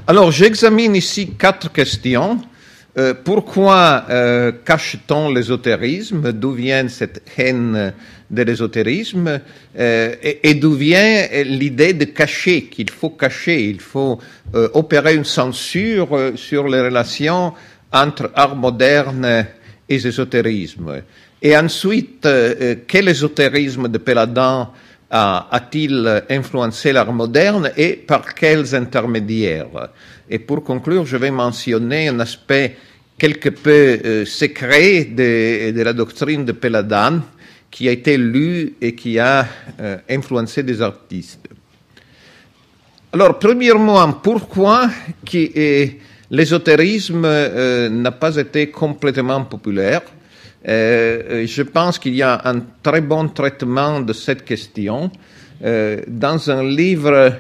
Alors, j'examine ici 4 questions. Pourquoi cache-t-on l'ésotérisme? D'où vient cette haine de l'ésotérisme? Et d'où vient l'idée de cacher, qu'il faut cacher, il faut opérer une censure sur les relations entre art moderne et ésotérisme? Et ensuite, quel ésotérisme de Péladan a-t-il influencé l'art moderne et par quels intermédiaires? Et pour conclure, je vais mentionner un aspect quelque peu secret de la doctrine de Péladan qui a été lu et qui a influencé des artistes. Alors, premièrement, pourquoi l'ésotérisme n'a pas été complètement populaire? Je pense qu'il y a un très bon traitement de cette question dans un livre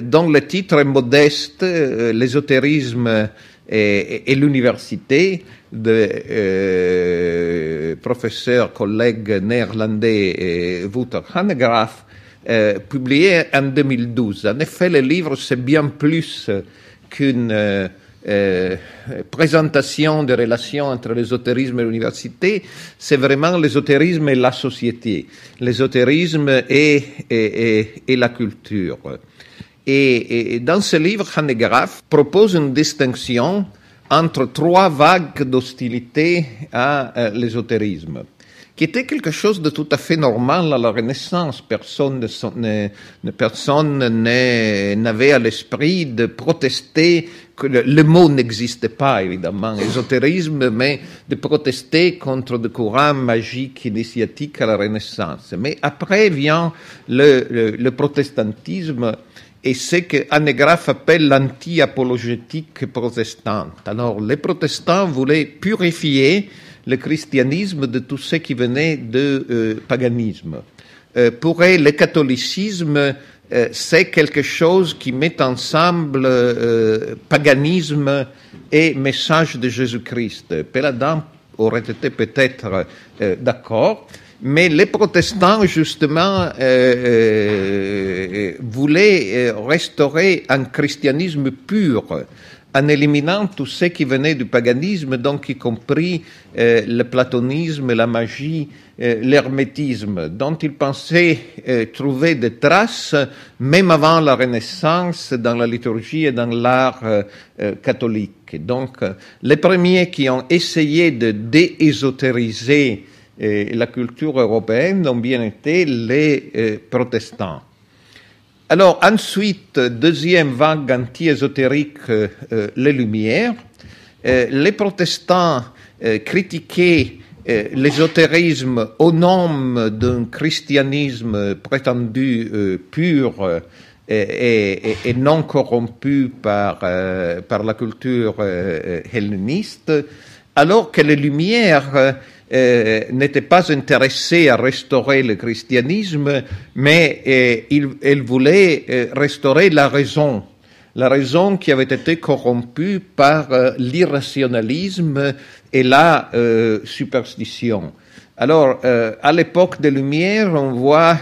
dont le titre est modeste, l'ésotérisme et l'université, de professeur collègue néerlandais Wouter Hanegraaff, publié en 2012. En effet, le livre, c'est bien plus qu'une présentation des relations entre l'ésotérisme et l'université, c'est vraiment l'ésotérisme et la société, l'ésotérisme et la culture. Et dans ce livre, Hanegraaff propose une distinction entre 3 vagues d'hostilité à l'ésotérisme, qui était quelque chose de tout à fait normal à la Renaissance. Personne n'avait à l'esprit de protester, que le mot n'existait pas, évidemment, ésotérisme, mais de protester contre des courants magiques initiatiques à la Renaissance. Mais après vient le protestantisme, et c'est que Hanegraaff appelle l'anti-apologétique protestante. Alors, les protestants voulaient purifier le christianisme de tout ce qui venait de paganisme. Pour eux, le catholicisme, c'est quelque chose qui met ensemble paganisme et message de Jésus-Christ. Péladan aurait été peut-être d'accord, mais les protestants, justement, voulaient restaurer un christianisme pur, en éliminant tout ce qui venait du paganisme, donc y compris le platonisme, la magie, l'hermétisme, dont ils pensaient trouver des traces, même avant la Renaissance, dans la liturgie et dans l'art catholique. Donc, les premiers qui ont essayé de déésotériser la culture européenne ont bien été les protestants. Alors, ensuite, deuxième vague anti-ésotérique, les Lumières. Les protestants critiquaient l'ésotérisme au nom d'un christianisme prétendu pur et non corrompu par la culture helléniste, alors que les Lumières n'était pas intéressé à restaurer le christianisme, mais il voulait restaurer la raison qui avait été corrompue par l'irrationalisme et la superstition. Alors, à l'époque des Lumières, on voit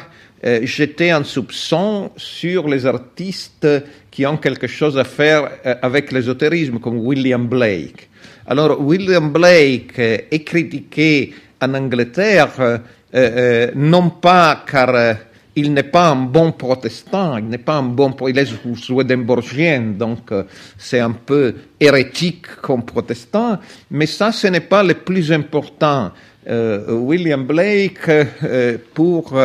jeter un soupçon sur les artistes qui ont quelque chose à faire avec l'ésotérisme, comme William Blake. Alors, William Blake est critiqué en Angleterre, non pas car il n'est pas un bon protestant, il est swedenborgien, donc c'est un peu hérétique comme protestant, mais ça, ce n'est pas le plus important. William Blake, pour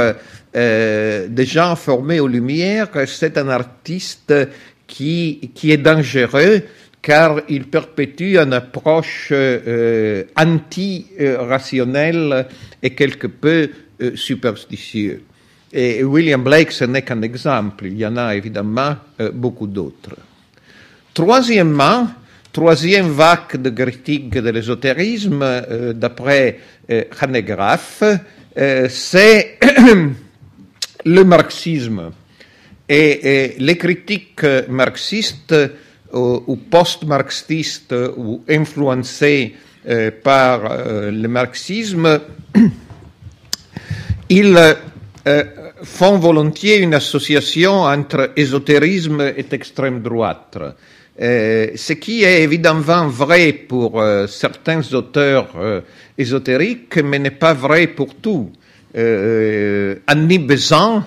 des gens formés aux Lumières, c'est un artiste qui est dangereux, car il perpétue une approche anti-rationnelle et quelque peu superstitieuse. Et William Blake, ce n'est qu'un exemple, il y en a évidemment beaucoup d'autres. Troisièmement, troisième vague de critique de l'ésotérisme, d'après Hanegraaff, c'est le marxisme. Et les critiques marxistes ou post-marxistes ou influencés par le marxisme, ils font volontiers une association entre ésotérisme et extrême droite. Ce qui est évidemment vrai pour certains auteurs ésotériques, mais n'est pas vrai pour tous. Annie Besant,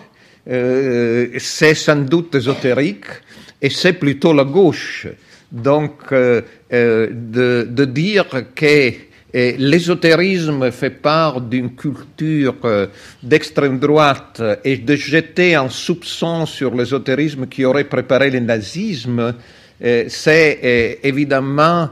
c'est sans doute ésotérique, et c'est plutôt la gauche. Donc, de dire que l'ésotérisme fait part d'une culture d'extrême droite et de jeter un soupçon sur l'ésotérisme qui aurait préparé le nazisme, c'est évidemment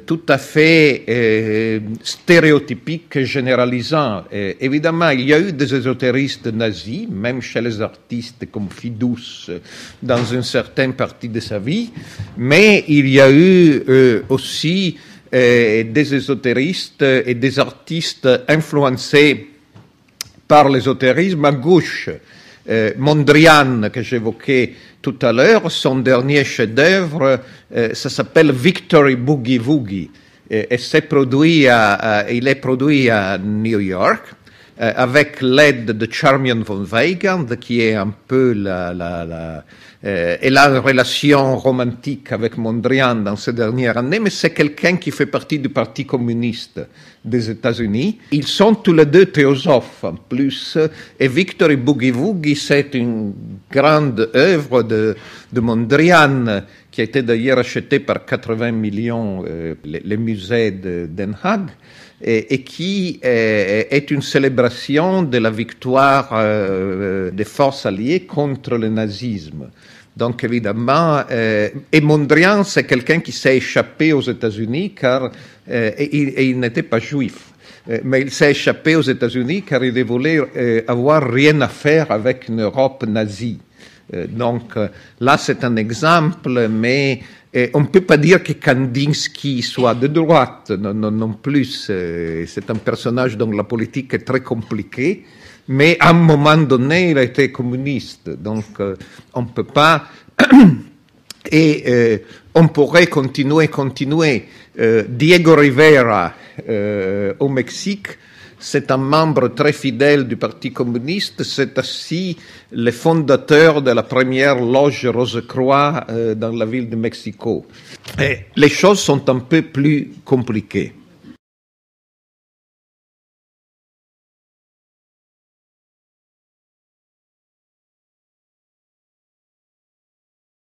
tout à fait stéréotypique et généralisant. Évidemment, il y a eu des ésotéristes nazis, même chez les artistes comme Fidus, dans une certaine partie de sa vie, mais il y a eu aussi des ésotéristes et des artistes influencés par l'ésotérisme à gauche. Mondrian, que j'évoquais tout à l'heure, son dernier chef-d'œuvre, ça s'appelle Victory Boogie Woogie, et il est produit à New York, avec l'aide de Charmian von Weygand, qui est un peu elle a une relation romantique avec Mondrian dans ces dernières années, mais c'est quelqu'un qui fait partie du Parti communiste des États-Unis. Ils sont tous les deux théosophes en plus, et Victory Boogie Woogie, c'est une grande œuvre de Mondrian, qui a été d'ailleurs achetée par 80 millions les musées de Den Haag, et qui est une célébration de la victoire des forces alliées contre le nazisme. Donc évidemment, et Mondrian, c'est quelqu'un qui s'est échappé aux États-Unis car il n'était pas juif. Mais il s'est échappé aux États-Unis car il voulait avoir rien à faire avec une Europe nazie. Donc là, c'est un exemple, mais on ne peut pas dire que Kandinsky soit de droite, non plus. C'est un personnage dont la politique est très compliquée, mais à un moment donné, il a été communiste. Donc on ne peut pas... Et on pourrait continuer. Diego Rivera au Mexique, c'est un membre très fidèle du Parti communiste, c'est aussi le fondateur de la première loge Rose-Croix dans la ville de Mexico. Et les choses sont un peu plus compliquées.